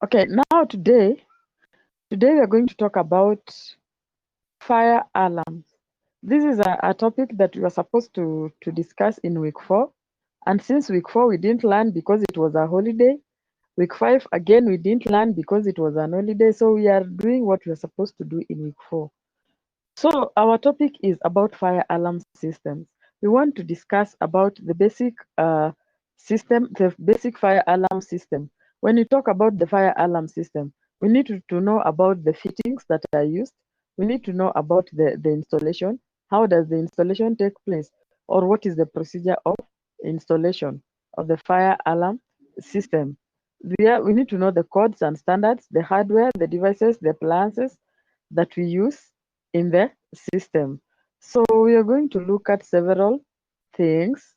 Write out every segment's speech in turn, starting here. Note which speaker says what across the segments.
Speaker 1: Okay, now today we are going to talk about fire alarms. This is a topic that we were supposed to discuss in week 4. And since week 4 we didn't learn because it was a holiday. Week 5 again we didn't learn because it was an holiday. So we are doing what we are supposed to do in week 4. So our topic is about fire alarm systems. We want to discuss about the basic system, the basic fire alarm system. When you talk about the fire alarm system, we need to know about the fittings that are used. We need to know about the installation. How does the installation take place? Or what is the procedure of installation of the fire alarm system? We need to know the codes and standards, the hardware, the devices, the appliances that we use in the system. So we are going to look at several things.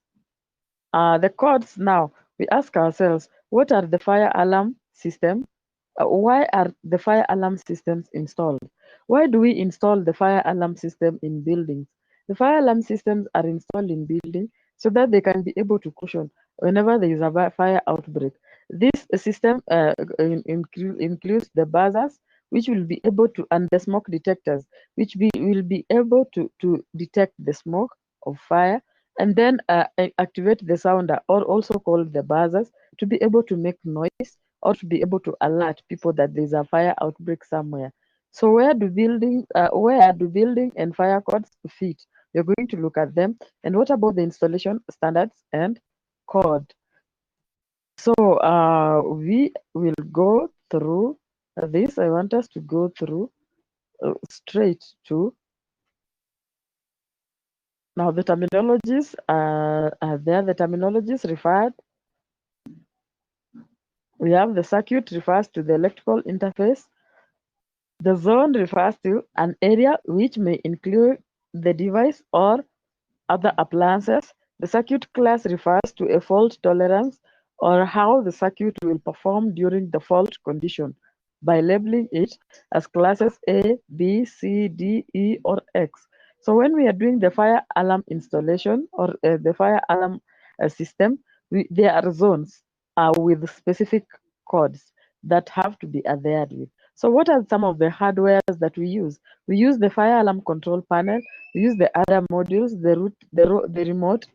Speaker 1: The codes now, we ask ourselves, what are the fire alarm system? Why are the fire alarm systems installed? Why do we install the fire alarm system in buildings? The fire alarm systems are installed in buildings so that they can be able to caution whenever there is a fire outbreak. This system includes the buzzers, which will be able to, and the smoke detectors, will be able to detect the smoke of fire, and then activate the sounder, or also called the buzzers, to be able to make noise or to be able to alert people that there's a fire outbreak somewhere. So where do building and fire codes fit? We're going to look at them. And what about the installation standards and code? So we will go through this. I want us to go through straight to now the terminologies are there. The terminologies referred. We have the circuit refers to the electrical interface. The zone refers to an area which may include the device or other appliances. The circuit class refers to a fault tolerance or how the circuit will perform during the fault condition by labeling it as classes A, B, C, D, E, or X. So when we are doing the fire alarm installation or the fire alarm system, there are zones with specific codes that have to be adhered with. So what are some of the hardwares that we use? We use the fire alarm control panel. We use the other modules, the remote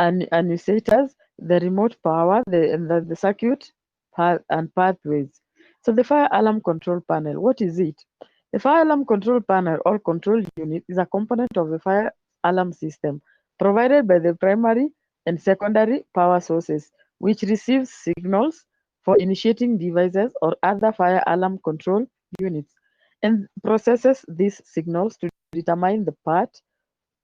Speaker 1: annunciators, the remote power, the circuit and pathways. So the fire alarm control panel, what is it? The fire alarm control panel or control unit is a component of the fire alarm system provided by the primary and secondary power sources, which receives signals for initiating devices or other fire alarm control units and processes these signals to determine the part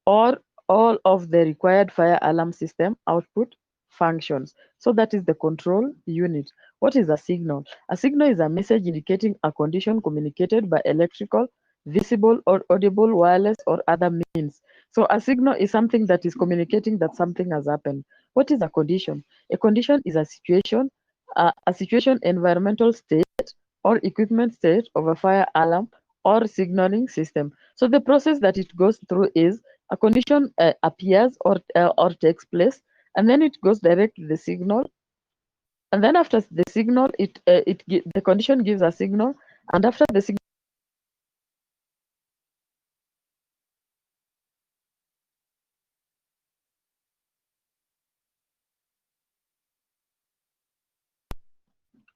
Speaker 1: or all of the required fire alarm system output functions. So that is the control unit. What is a signal? A signal is a message indicating a condition communicated by electrical, visible or audible, wireless or other means. So a signal is something that is communicating that something has happened. What is a condition? A condition is a situation, environmental state or equipment state of a fire alarm or signaling system. So the process that it goes through is a condition appears or takes place, and then it goes direct to the signal, and then after the signal, the condition gives a signal, and after the signal,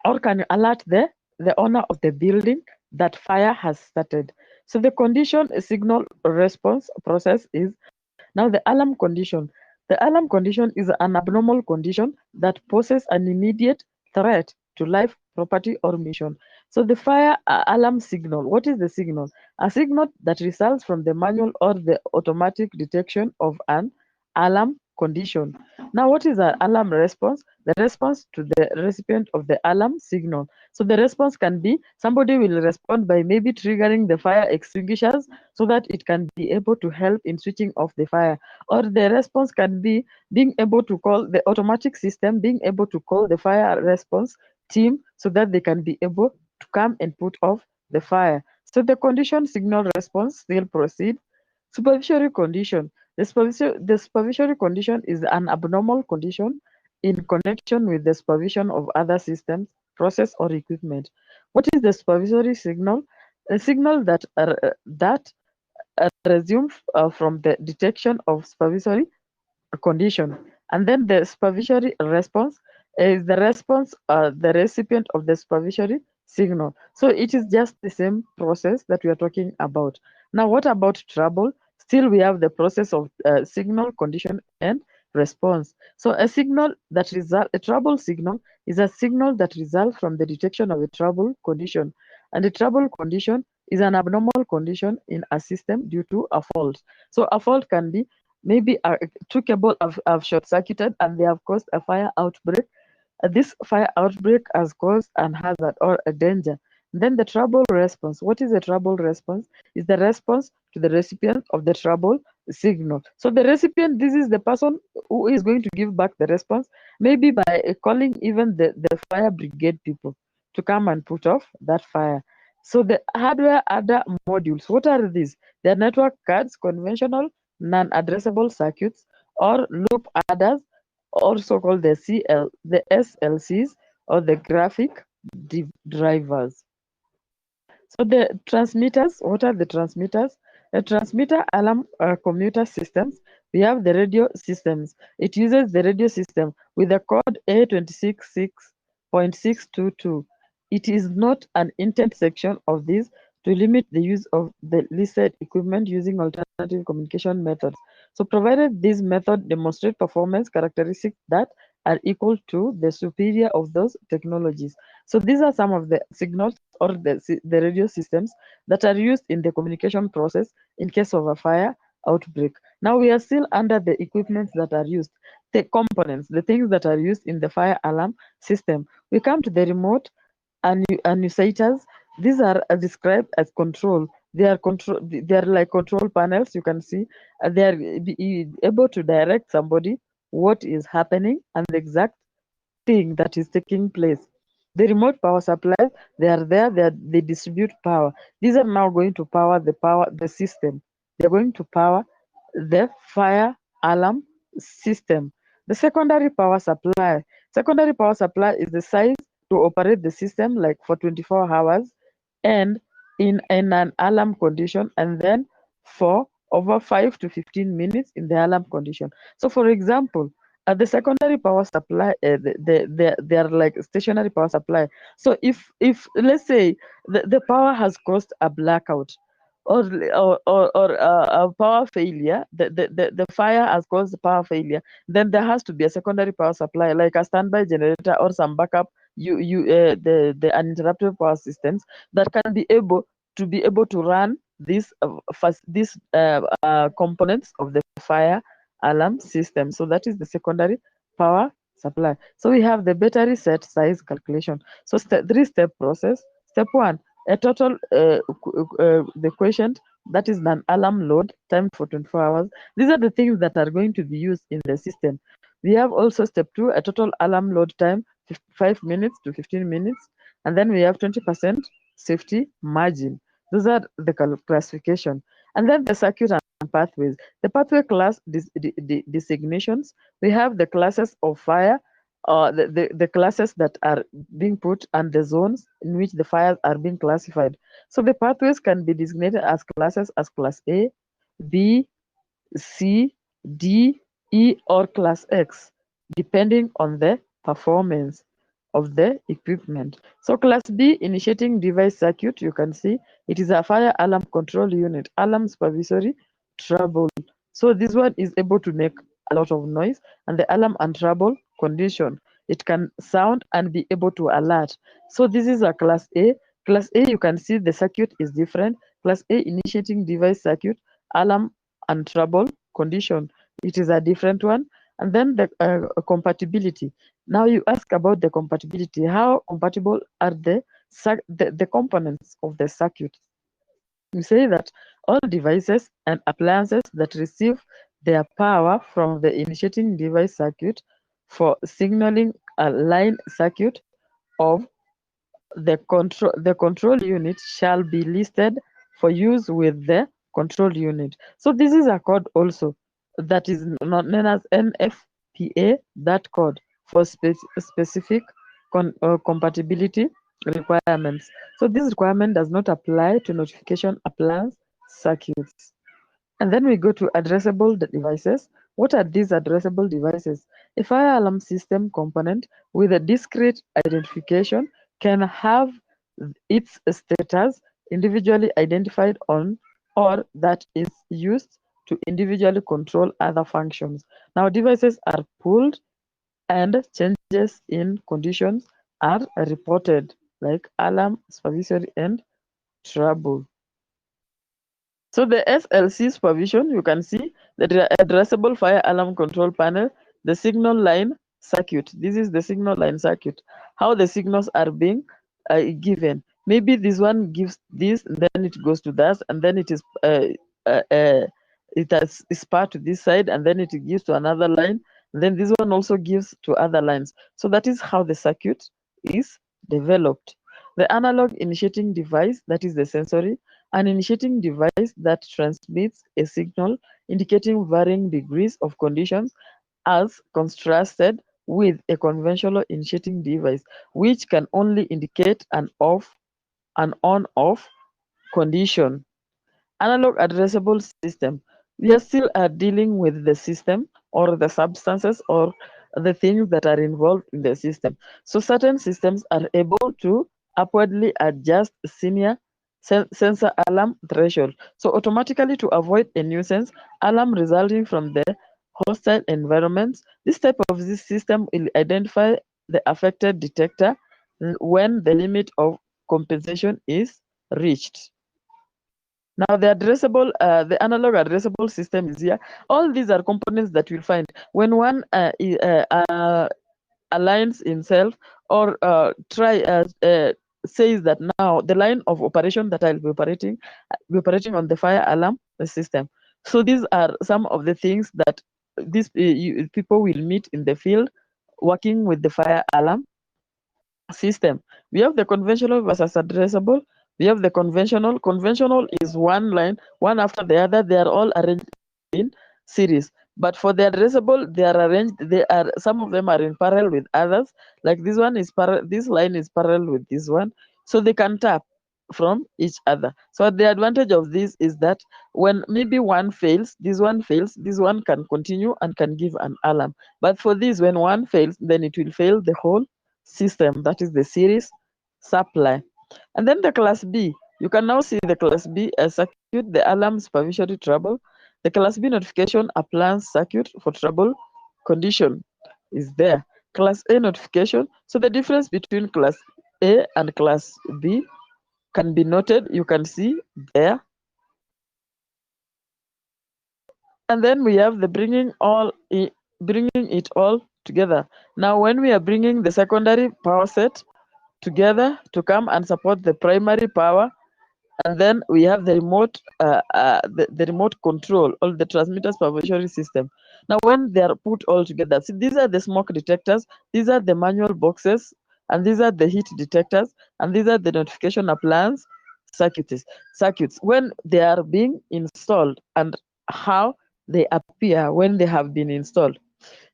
Speaker 1: or can alert the owner of the building that fire has started. So the condition signal response process is now the alarm condition. The alarm condition is an abnormal condition that poses an immediate threat to life, property, or mission. So the fire alarm signal. What is the signal? A signal that results from the manual or the automatic detection of an alarm condition. Now, what is an alarm response? The response to the recipient of the alarm signal. So the response can be somebody will respond by maybe triggering the fire extinguishers so that it can be able to help in switching off the fire. Or the response can be being able to call the automatic system, being able to call the fire response team so that they can be able to come and put off the fire. So the condition signal response will proceed. Supervisory condition. The supervisory condition is an abnormal condition in connection with the supervision of other systems process, or equipment. What is the supervisory signal? A signal that resumes from the detection of supervisory condition. And then the supervisory response is the response, the recipient of the supervisory signal. So it is just the same process that we are talking about. Now, what about trouble? Still, we have the process of signal, condition, and response. So a trouble signal is a signal that results from the detection of a trouble condition. And a trouble condition is an abnormal condition in a system due to a fault. So a fault can be maybe two cables have short-circuited and they have caused a fire outbreak. This fire outbreak has caused an hazard or a danger. Then the trouble response. What is the trouble response? Is the response to the recipient of the trouble signal. So the recipient, this is the person who is going to give back the response, maybe by calling even the fire brigade people to come and put off that fire. So the hardware other modules, what are these? They are network cards, conventional non-addressable circuits, or loop adders, also called the SLCs, or the graphic drivers. So the transmitters, what are the transmitters? The transmitter alarm commuter systems. We have the radio systems. It uses the radio system with the code A266.622. It is not an intent section of this to limit the use of the listed equipment using alternative communication methods. So provided this method demonstrate performance characteristics that are equal to the superior of those technologies. So these are some of the signals or the radio systems that are used in the communication process in case of a fire outbreak. Now we are still under the equipments that are used, the components, the things that are used in the fire alarm system. We come to the remote annunciators. These are described as control. They are like control panels. You can see they are able to direct somebody what is happening and the exact thing that is taking place. The remote power supplies, they distribute power. These are now going to power the system. They're going to power the fire alarm system. The secondary power supply is the size to operate the system like for 24 hours and in an alarm condition, and then for over 5 to 15 minutes in the alarm condition. So for example, the secondary power supply, they are like stationary power supply. So if let's say the power has caused a blackout or a power failure, the fire has caused power failure, then there has to be a secondary power supply like a standby generator or some backup the uninterruptible power systems that can be able to run these components of the fire alarm system. So that is the secondary power supply. So we have the battery set size calculation. So three-step process. Step one, a total the quotient, that is an alarm load timed for 24 hours. These are the things that are going to be used in the system. We have also step two, a total alarm load time 5 minutes to 15 minutes, and then we have 20% safety margin. Those are the classification. And then the circuit and pathways. The pathway class designations. We have the classes of fire, the classes that are being put and the zones in which the fires are being classified. So the pathways can be designated as classes as class A, B, C, D, E, or class X, depending on the performance of the equipment. So class B, initiating device circuit, you can see it is a fire alarm control unit, alarm supervisory trouble. So this one is able to make a lot of noise, and the alarm and trouble condition, it can sound and be able to alert. So this is a class A. Class A, you can see the circuit is different. Class A, initiating device circuit, alarm and trouble condition, it is a different one. And then the compatibility. Now you ask about the compatibility. How compatible are the components of the circuit? We say that all devices and appliances that receive their power from the initiating device circuit for signaling a line circuit of the control unit shall be listed for use with the control unit. So this is a code also that is known as NFPA, that code for specific compatibility requirements. So this requirement does not apply to notification appliance circuits. And then we go to addressable devices. What are these addressable devices? A fire alarm system component with a discrete identification can have its status individually identified on, or that is used to individually control other functions. Now, devices are pulled and changes in conditions are reported, like alarm, supervisory, and trouble. So the SLC supervision, you can see the addressable fire alarm control panel, the signal line circuit. This is the signal line circuit, how the signals are being given. Maybe this one gives this, and then it goes to that, and then it is is part to this side, and then it gives to another line. Then this one also gives to other lines. So that is how the circuit is developed. The analog initiating device, that is the sensory, an initiating device that transmits a signal indicating varying degrees of conditions as contrasted with a conventional initiating device, which can only indicate an on-off condition. Analog addressable system. We are still dealing with the system or the substances or the things that are involved in the system. So certain systems are able to upwardly adjust sensor alarm threshold. So automatically to avoid a nuisance alarm resulting from the hostile environments, this type of this system will identify the affected detector when the limit of compensation is reached. Now the analog addressable system is here. All these are components that you'll find when one aligns himself or says that now the line of operation that I'll be operating on the fire alarm system. So these are some of the things that these people will meet in the field working with the fire alarm system. We have the conventional versus addressable. We have the conventional. Conventional is one line, one after the other. They are all arranged in series. But for the addressable, they are arranged. They are some of them are in parallel with others. Like this one is this line is parallel with this one, so they can tap from each other. So the advantage of this is that when maybe one fails, this one can continue and can give an alarm. But for this, when one fails, then it will fail the whole system, that is the series supply. And then the class B, you can now see the class B circuit, the alarm supervisory trouble. The class B notification appliance circuit for trouble condition is there. Class A notification. So the difference between class A and class B can be noted. You can see there. And then we have the bringing it all together. Now, when we are bringing the secondary power set together to come and support the primary power, and then we have the remote control or the transmitter supervisory system. Now when they are put all together, see, these are the smoke detectors, these are the manual boxes, and these are the heat detectors, and these are the notification appliance circuits when they are being installed and how they appear when they have been installed.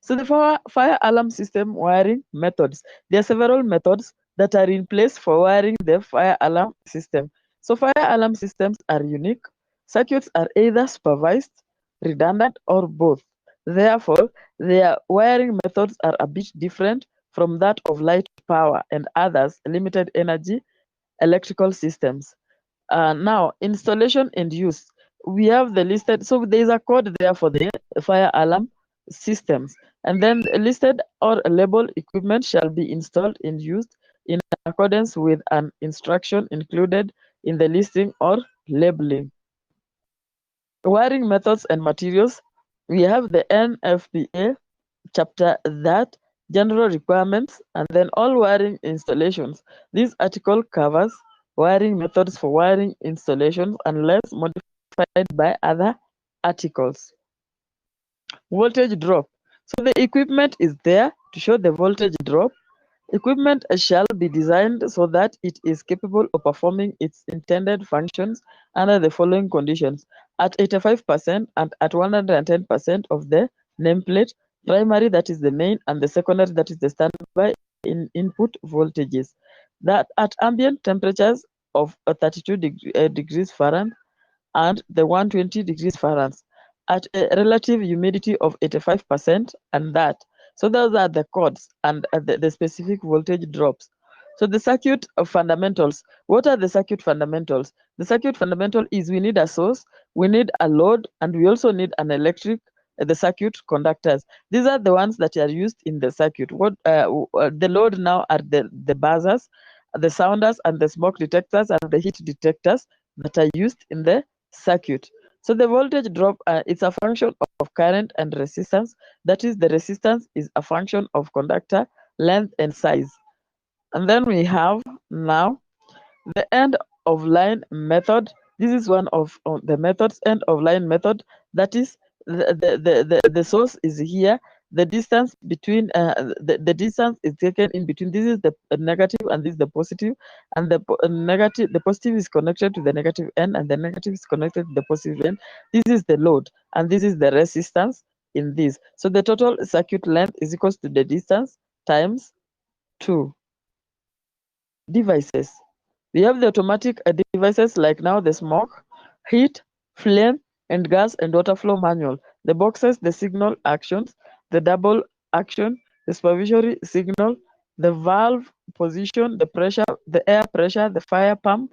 Speaker 1: So the fire alarm system wiring methods. There are several methods that are in place for wiring the fire alarm system. So fire alarm systems are unique. Circuits are either supervised, redundant, or both. Therefore, their wiring methods are a bit different from that of light power and others limited energy electrical systems. Now, installation and use. We have the listed, so there is a code there for the fire alarm systems. And then listed or labeled equipment shall be installed and used in accordance with an instruction included in the listing or labeling. Wiring methods and materials. We have the NFPA chapter that general requirements and then all wiring installations. This article covers wiring methods for wiring installations unless modified by other articles. Voltage drop. So the equipment is there to show the voltage drop. Equipment shall be designed so that it is capable of performing its intended functions under the following conditions: at 85% and at 110% of the nameplate, primary, that is the main, and the secondary, that is the standby input voltages. That at ambient temperatures of 32 degrees Fahrenheit and the 120 degrees Fahrenheit at a relative humidity of 85% and that. So those are the codes and the specific voltage drops. So the circuit fundamentals. What are the circuit fundamentals? The circuit fundamental is we need a source, we need a load, and we also need an electric, the circuit conductors. These are the ones that are used in the circuit. The load now are the buzzers, the sounders, and the smoke detectors and the heat detectors that are used in the circuit. So the voltage drop is a function of current and resistance. That is, the resistance is a function of conductor length and size. And then we have now the end of line method. This is one of the methods, end of line method. That is, the source is here. The distance between the distance is taken in between. This is the negative and this is the positive, and the positive is connected to the negative end, and the negative is connected to the positive end. This is the load, and this is the resistance in this. So the total circuit length is equals to the distance times 2. Devices. We have the automatic devices like now the smoke, heat, flame, and gas and water flow manual. The boxes, the signal actions, the double action, the supervisory signal, the valve position, the pressure, the air pressure, the fire pump,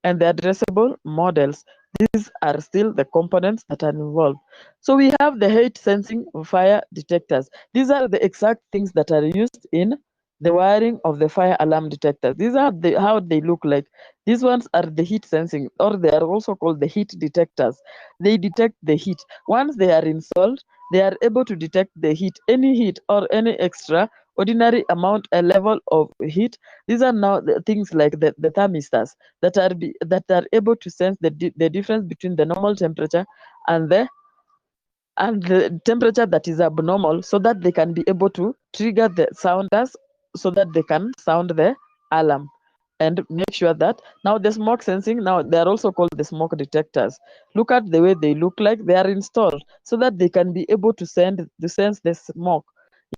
Speaker 1: and the addressable models. These are still the components that are involved. So we have the heat sensing fire detectors. These are the exact things that are used in the wiring of the fire alarm detectors. These are how they look like. These ones are the heat sensing, or they are also called the heat detectors. They detect the heat. Once they are installed, they are able to detect the heat, any heat or any extra ordinary amount, a level of heat. These are now the things like the thermistors that are able to sense the difference between the normal temperature and the temperature that is abnormal, so that they can be able to trigger the sounders so that they can sound the alarm and make sure that now the smoke sensing, now they are also called the smoke detectors. Look at the way they look like. They are installed so that they can be able to sense the smoke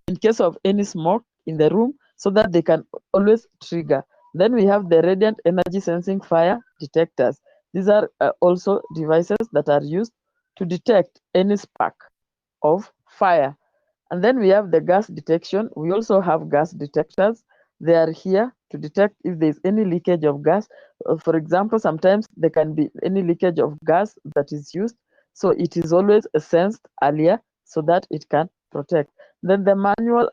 Speaker 1: in case of any smoke in the room, so that they can always trigger. Then we have the radiant energy sensing fire detectors. These are also devices that are used to detect any spark of fire. And then we have the gas detection. We also have gas detectors. They are here to detect if there's any leakage of gas. For example, sometimes there can be any leakage of gas that is used. So it is always sensed earlier so that it can protect. Then the manual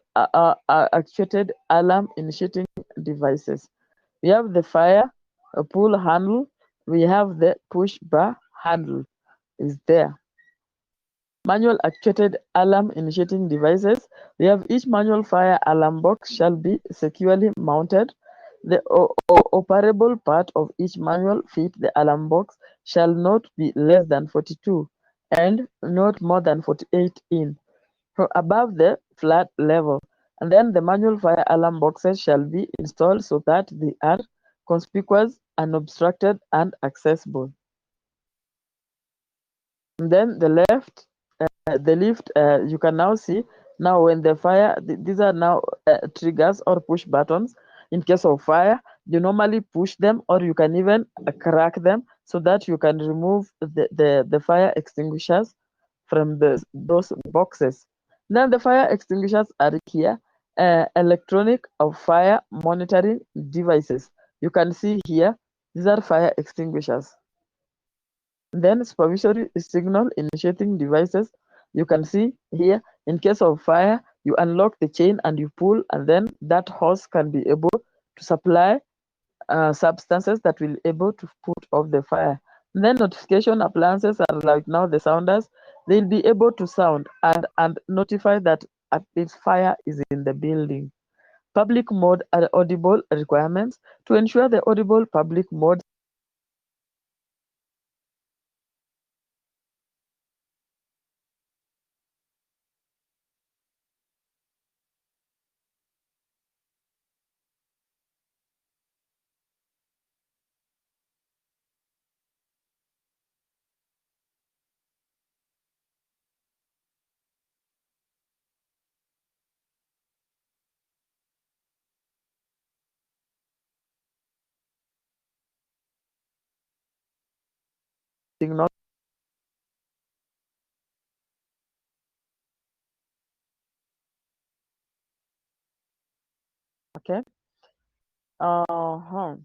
Speaker 1: actuated alarm initiating devices. We have the fire pull handle. We have the push bar handle is there. Manual actuated alarm initiating devices. We have each manual fire alarm box shall be securely mounted. The operable part of each manual fit the alarm box shall not be less than 42 and not more than 48 in from above the flat level. And then the manual fire alarm boxes shall be installed so that they are conspicuous, unobstructed, and accessible. And then the lift, you can now see now when the fire, these are now triggers or push buttons. In case of fire, you normally push them, or you can even crack them so that you can remove the fire extinguishers from those boxes. Then the fire extinguishers are here, electronic of fire monitoring devices. You can see here, these are fire extinguishers. Then supervisory signal initiating devices. You can see here, in case of fire, you unlock the chain and you pull, and then that hose can be able to supply substances that will able to put off the fire. And then notification appliances are like now the sounders. They'll be able to sound and notify that at least fire is in the building. Public mode are audible requirements to ensure the audible public mode signal. Okay. Uh-huh.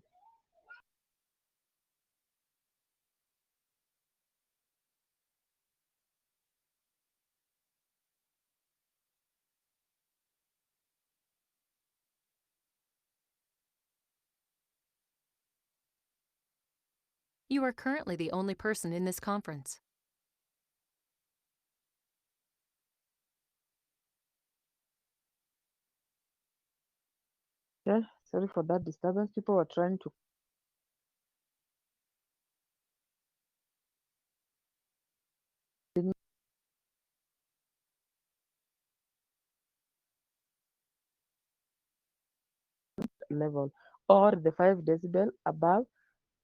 Speaker 2: You are currently the only person in this conference.
Speaker 1: Okay. Sorry for that disturbance. People were trying to signal level or the 5 decibel above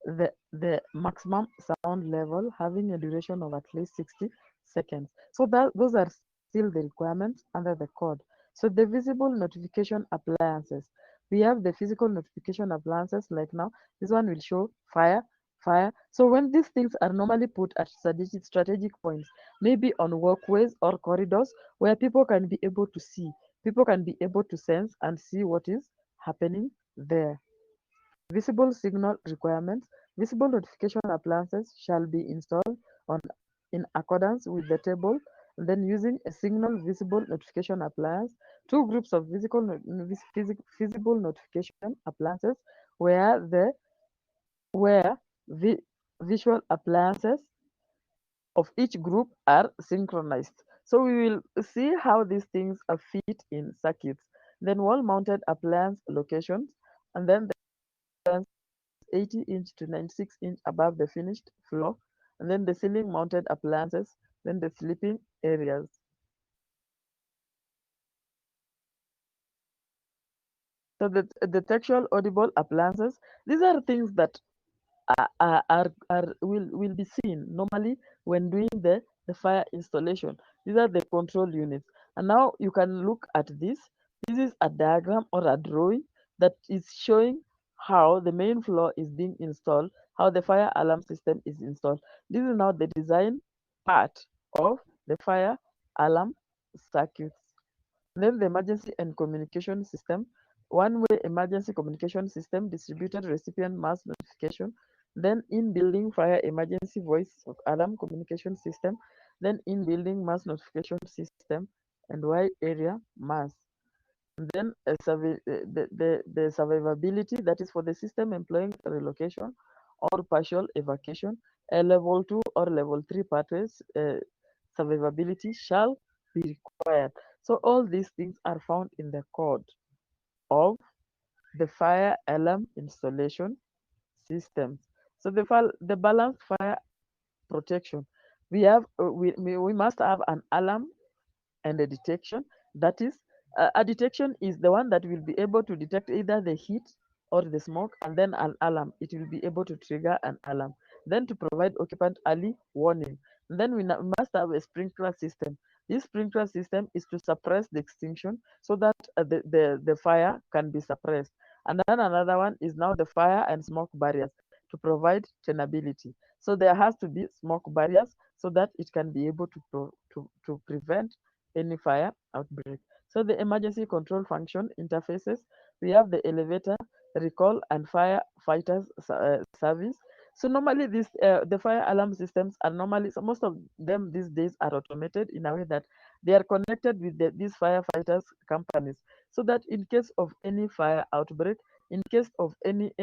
Speaker 1: the maximum sound level, having a duration of at least 60 seconds. So that those are still the requirements under the code. So the visible notification appliances. We have the physical notification appliances like now. This one will show fire, fire. So when these things are normally put at strategic points, maybe on walkways or corridors where people can be able to see, people can be able to sense and see what is happening there. Visible signal requirements. Visible notification appliances shall be installed on in accordance with the table. And then using a signal visible notification appliance, two groups of visible notification appliances where the where vi- visual appliances of each group are synchronized. So we will see how these things are fit in circuits. Then wall-mounted appliance locations, and then the 80-inch to 96-inch above the finished floor, and then the ceiling mounted appliances, then the sleeping areas. So the textual audible appliances, these are things that will be seen normally when doing the fire installation. These are the control units. And now you can look at this. This is a diagram or a drawing that is showing how the main floor is being installed, how the fire alarm system is installed. This is now the design part of the fire alarm circuits. Then the emergency and communication system, one-way emergency communication system, distributed recipient mass notification, then in-building fire emergency voice of alarm communication system, then in-building mass notification system, and wide area mass. And then the survivability, that is for the system employing relocation or partial evacuation, a level 2 or level 3 pathways survivability shall be required. So all these things are found in the code of the fire alarm installation systems. So the balanced fire protection. We must have an alarm and a detection. That is, a detection is the one that will be able to detect either the heat or the smoke, and then an alarm. It will be able to trigger an alarm. Then to provide occupant early warning. And then we must have a sprinkler system. This sprinkler system is to suppress the extinction so that the fire can be suppressed. And then another one is now the fire and smoke barriers to provide tenability. So there has to be smoke barriers so that it can be able to prevent any fire outbreak. So the emergency control function interfaces, we have the elevator, recall, and firefighters service. So normally the fire alarm systems are normally, so most of them these days are automated in a way that they are connected with these firefighters companies, so that in case of any fire outbreak, in case of any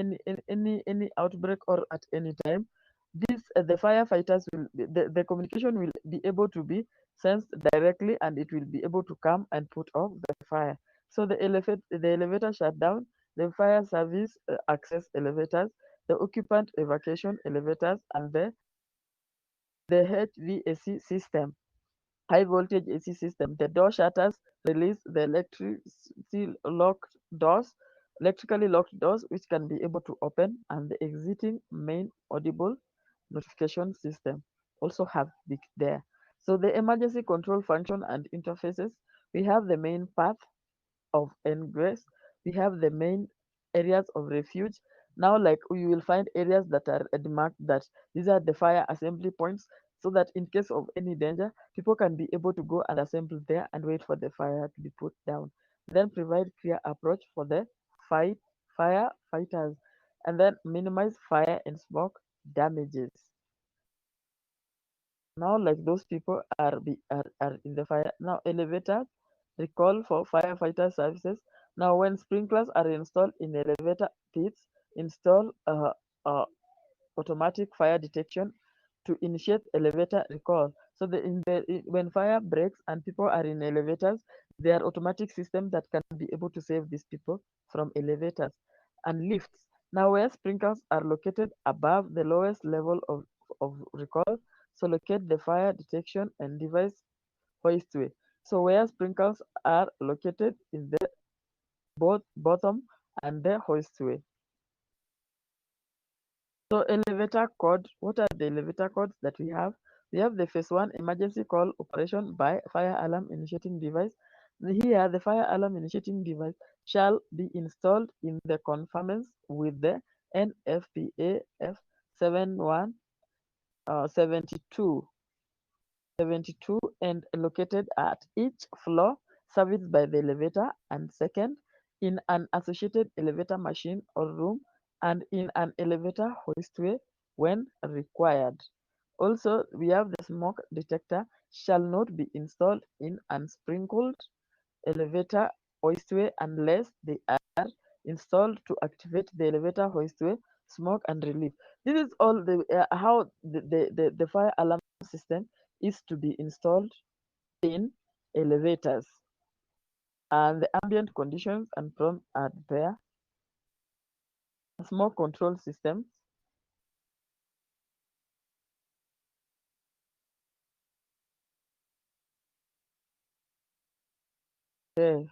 Speaker 1: outbreak or at any time, the firefighters the communication will be able to be sensed directly, and it will be able to come and put off the fire. So the elevator shutdown, the fire service access elevators, the occupant evacuation elevators, and the HVAC system, high voltage AC system. The door shutters release the electrically locked doors, which can be able to open, and the exiting main audible notification system also have there. So the emergency control function and interfaces, we have the main path of ingress, we have the main areas of refuge, Now, like you will find areas that are demarked that these are the fire assembly points, so that in case of any danger, people can be able to go and assemble there and wait for the fire to be put down. Then provide clear approach for the fight firefighters, and then minimize fire and smoke damages. Now, like those people are in the fire. Now, elevators recall for firefighter services. Now, when sprinklers are installed in elevator pits, install automatic fire detection to initiate elevator recall. So when fire breaks and people are in elevators, there are automatic systems that can be able to save these people from elevators. And lifts. Now, where sprinklers are located above the lowest level of recall, so locate the fire detection and device hoistway. So where sprinklers are located in the both bottom and the hoistway. So elevator code, what are the elevator codes that we have? We have the phase one emergency call operation by fire alarm initiating device. Here, the fire alarm initiating device shall be installed in the conformance with the NFPA F71 72 and located at each floor serviced by the elevator, and second, in an associated elevator machine or room, and in an elevator hoistway when required. Also, we have the smoke detector shall not be installed in unsprinkled elevator hoistway unless they are installed to activate the elevator hoistway smoke and relief. This is all the how the fire alarm system is to be installed in elevators, and the ambient conditions and prompt are there. Smoke control systems. Okay.